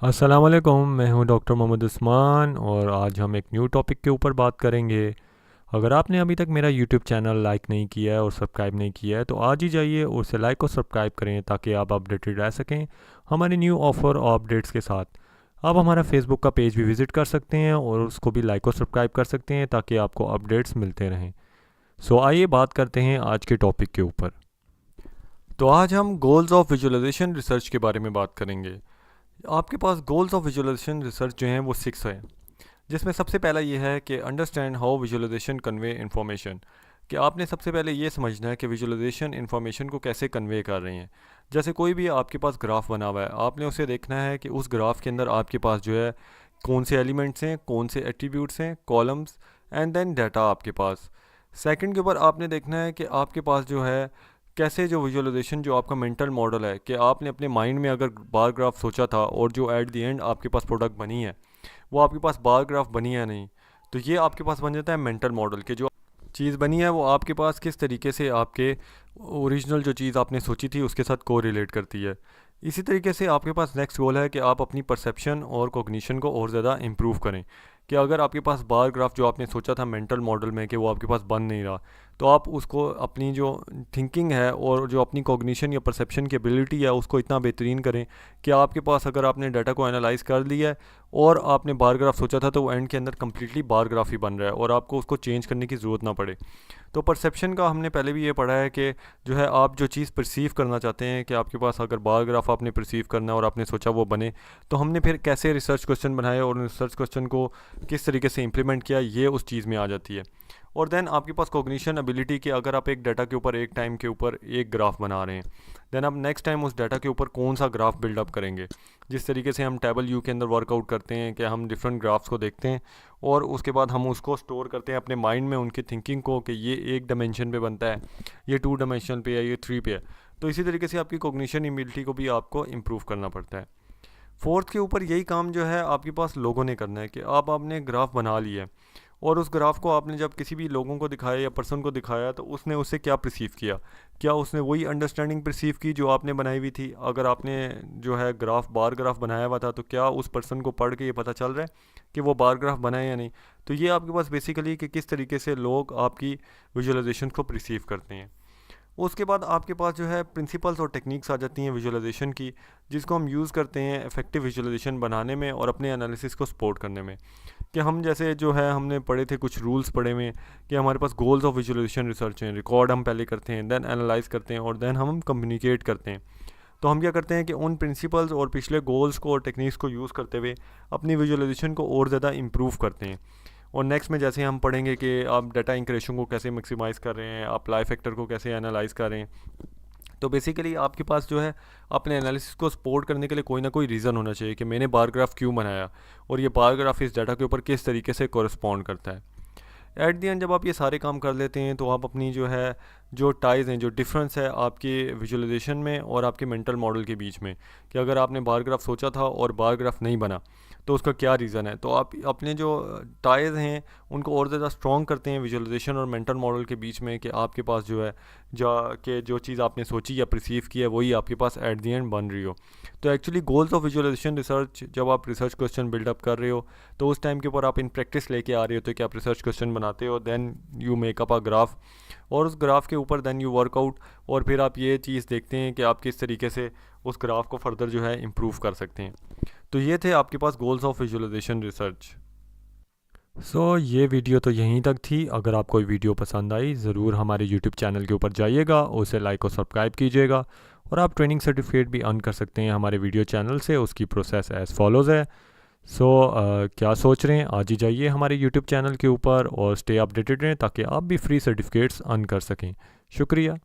अस्सलाम वालेकुम, मैं हूं डॉक्टर मोहम्मद उस्मान और आज हम एक न्यू टॉपिक के ऊपर बात करेंगे। अगर आपने अभी तक मेरा यूट्यूब चैनल लाइक नहीं किया है और सब्सक्राइब नहीं किया है तो आज ही जाइए और उसे लाइक और सब्सक्राइब करें ताकि आप अपडेटेड रह सकें हमारे न्यू ऑफ़र और अपडेट्स के साथ। आप हमारा फेसबुक का पेज भी विज़िट कर सकते हैं और उसको भी लाइक और सब्सक्राइब कर सकते हैं ताकि आपको अपडेट्स मिलते रहें। सो आइए बात करते हैं आज के टॉपिक के ऊपर। तो आज हम गोल्स ऑफ विजुअलाइजेशन रिसर्च के बारे में बात करेंगे। आपके पास गोल्स ऑफ विजुअलाइजेशन रिसर्च जो हैं वो 6 हैं, जिसमें सबसे पहला ये है कि understand how visualization convey information. कि आपने सबसे पहले ये समझना है कि विजुअलाइजेशन इंफॉर्मेशन को कैसे कन्वे कर रही हैं। जैसे कोई भी आपके पास ग्राफ बना हुआ है, आपने उसे देखना है कि उस ग्राफ के अंदर आपके पास जो है कौन से एलिमेंट्स हैं, कौन से एट्रीब्यूट्स हैं, कॉलम्स एंड देन डाटा आपके पास। सेकंड के ऊपर आपने देखना है कि आपके पास जो है कैसे जो विजुअलाइजेशन जो आपका मेंटल मॉडल है, कि आपने अपने माइंड में अगर बार ग्राफ सोचा था और जो एट द एंड आपके पास प्रोडक्ट बनी है वो आपके पास बार ग्राफ बनी है नहीं, तो ये आपके पास बन जाता है मेंटल मॉडल के जो चीज़ बनी है वो आपके पास किस तरीके से आपके ओरिजिनल जो चीज़ आपने सोची थी उसके साथ को रिलेट करती है। इसी तरीके से आपके पास नेक्स्ट गोल है कि आप अपनी परसेप्शन और कॉग्निशन को और ज़्यादा इम्प्रूव करें। कि अगर आपके पास बार ग्राफ जो आपने सोचा था मेंटल मॉडल में कि वो आपके पास बन नहीं रहा, तो आप उसको अपनी जो थिंकिंग है और जो अपनी कॉग्निशन या परसेप्शन की एबिलिटी है उसको इतना बेहतरीन करें कि आपके पास अगर आपने डाटा को एनालाइज कर लिया है और आपने बार ग्राफ सोचा था तो वो एंड के अंदर कम्प्लीटली बार ग्राफ ही बन रहा है और आपको उसको चेंज करने की ज़रूरत ना पड़े। तो परसेप्शन का हमने पहले भी ये पढ़ा है कि जो है आप जो चीज़ परसीव करना चाहते हैं कि आपके पास अगर बार ग्राफ आपने परसीव करना है और आपने सोचा वो बने, तो हमने फिर कैसे रिसर्च क्वेश्चन बनाए और रिसर्च क्वेश्चन को किस तरीके से इम्प्लीमेंट किया, ये उस चीज़ में आ जाती है। और देन आपके पास कॉग्निशन एबिलिटी कि अगर आप एक डाटा के ऊपर एक टाइम के ऊपर एक ग्राफ बना रहे हैं, देन आप नेक्स्ट टाइम उस डाटा के ऊपर कौन सा ग्राफ बिल्डअप करेंगे। जिस तरीके से हम टेबल यू के अंदर वर्कआउट करते हैं कि हम डिफरेंट ग्राफ्स को देखते हैं और उसके बाद हम उसको स्टोर करते हैं अपने माइंड में उनकी थिंकिंग को कि ये एक डायमेंशन पे बनता है, ये 2 डायमेंशन पे है, ये 3 पे है। तो इसी तरीके से आपकी कॉग्निशन एबिलिटी को भी आपको इम्प्रूव करना पड़ता है। फोर्थ के ऊपर यही काम जो है आपके पास लोगों ने करना है कि आप आपने ग्राफ बना लिया है और उस ग्राफ को आपने जब किसी भी लोगों को दिखाया या पर्सन को दिखाया तो उसने उससे क्या परसीव किया। क्या उसने वही अंडरस्टैंडिंग परसीव की जो आपने बनाई हुई थी। अगर आपने जो है ग्राफ बार ग्राफ बनाया हुआ था तो क्या उस पर्सन को पढ़ के ये पता चल रहा है कि वो बार ग्राफ बना है या नहीं। तो ये आपके पास बेसिकली कि किस तरीके से लोग आपकी विजुअलाइजेशन को परसीव करते हैं। उसके बाद आपके पास जो है प्रिंसिपल्स और टेक्निक्स आ जाती हैं विजुअलाइजेशन की, जिसको हम यूज़ करते हैं इफ़ेक्टिव विजुअलाइजेशन बनाने में और अपने एनालिसिस को सपोर्ट करने में। कि हम जैसे जो है हमने पढ़े थे कुछ रूल्स पढ़े हुए कि हमारे पास गोल्स ऑफ विजुअलाइजेशन रिसर्च हैं। रिकॉर्ड हम पहले करते हैं, देन एनालाइज करते हैं और देन हम कम्युनिकेट करते हैं। तो हम क्या करते हैं कि उन प्रिंसिपल्स और पिछले गोल्स को और टेक्निक्स को यूज़ करते हुए अपनी विजुअलाइजेशन को और ज़्यादा इम्प्रूव करते हैं। और नेक्स्ट में जैसे हम पढ़ेंगे कि आप डाटा इंक्रेशन को कैसे मैक्सिमाइज़ कर रहे हैं, आप लाई फैक्टर को कैसे एनालाइज कर रहे हैं। तो बेसिकली आपके पास जो है अपने एनालिसिस को सपोर्ट करने के लिए कोई ना कोई रीज़न होना चाहिए कि मैंने बार ग्राफ क्यों बनाया और ये बार ग्राफ इस डाटा के ऊपर किस तरीके से कोरिस्पॉन्ड करता है। एट दी एंड जब आप ये सारे काम कर लेते हैं तो आप अपनी जो है जो टाइज़ हैं, जो डिफरेंस है आपके विजुअलाइजेशन में और आपके मेंटल मॉडल के बीच में, कि अगर आपने बार ग्राफ सोचा था और बार ग्राफ नहीं बना तो उसका क्या रीज़न है, तो आप अपने जो टाइज़ हैं उनको और ज़्यादा स्ट्रॉन्ग करते हैं विजुअलाइजेशन और मेंटल मॉडल के बीच में, कि आपके पास जो है जो चीज़ आपने सोची या परसीव की है वही आपके पास एट दी एंड बन रही हो। तो actually goals of visualization research, जब आप रिसर्च क्वेश्चन बिल्डअप कर रहे हो तो उस टाइम के ऊपर आप इन प्रैक्टिस लेके आ रहे हो तो कि आप रिसर्च क्वेश्चन बनाते हो, then you make up a graph और उस ग्राफ के ऊपर देन यू वर्कआउट और फिर आप ये चीज़ देखते हैं कि आप किस तरीके से उस ग्राफ को फर्दर जो है इम्प्रूव कर सकते हैं। तो ये थे आपके पास गोल्स ऑफ विजुअलाइजेशन रिसर्च। ये वीडियो तो यहीं तक थी। अगर आपको ये वीडियो पसंद आई ज़रूर हमारे यूट्यूब चैनल के ऊपर जाइएगा, उसे लाइक और सब्सक्राइब कीजिएगा और आप ट्रेनिंग सर्टिफिकेट भी अर्न कर सकते हैं हमारे वीडियो चैनल से। उसकी प्रोसेस एज़ फॉलोज़ है। क्या सोच रहे हैं, आज ही जाइए हमारे यूट्यूब चैनल के ऊपर और स्टे अपडेटेड रहें ताकि आप भी फ्री सर्टिफिकेट्स अर्न कर सकें। शुक्रिया।